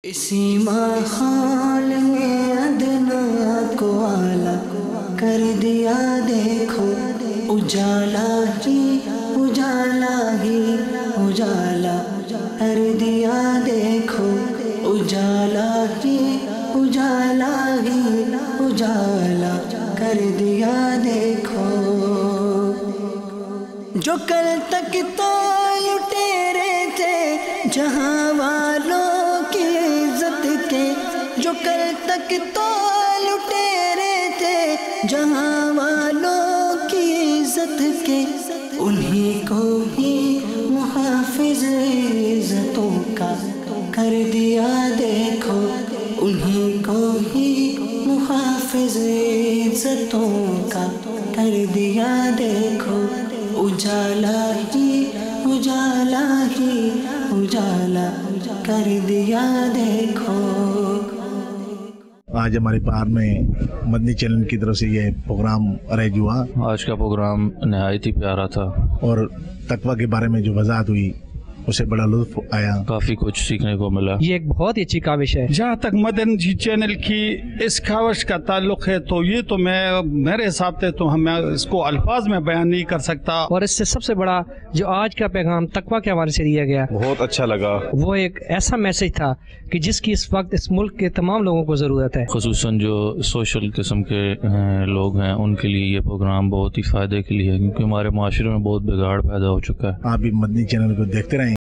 اسی ماحول میں ادنا کو اعلیٰ کر دیا دیکھو، اجالا ہی اجالا ہی اجالا کر دیا دیکھو، اجالا ہی اجالا ہی اجالا کر دیا دیکھو۔ جو کل تک تو لٹیرے تھے جہاں والوں کی عزت کے، جو کل تک تو لٹیرے تھے جہاں والوں کی عزت کے، انہی کو ہی محافظ عزتوں کا کر دیا دیکھو، انہی کو ہی محافظ عزتوں کا کر دیا دیکھو، اجالا ہی اجالا ہی اجالا کر دیا دیکھو۔ آج ہمارے پار میں مدنی چینل کی طرف سے یہ پروگرام ارینج ہوا۔ آج کا پروگرام نہایت ہی پیارا تھا اور تقویٰ کے بارے میں جو وضاحت ہوئی اسے بڑا لطف آیا، کافی کچھ سیکھنے کو ملا۔ یہ ایک بہت ہی اچھی کاوش ہے۔ جہاں تک مدنی چینل کی اس کاوش کا تعلق ہے تو یہ تو میرے حساب سے تو میں اس کو الفاظ میں بیان نہیں کر سکتا۔ اور اس سے سب سے بڑا جو آج کا پیغام تقویٰ کے حوالے سے دیا گیا، بہت اچھا لگا۔ وہ ایک ایسا میسج تھا کہ جس کی اس وقت اس ملک کے تمام لوگوں کو ضرورت ہے، خصوصاً جو سوشل قسم کے لوگ ہیں ان کے لیے یہ پروگرام بہت ہی فائدے کے لیے ہے، کیونکہ ہمارے معاشرے میں بہت بگاڑ پیدا ہو چکا ہے۔ آپ بھی مدنی چینل کو دیکھتے رہیں۔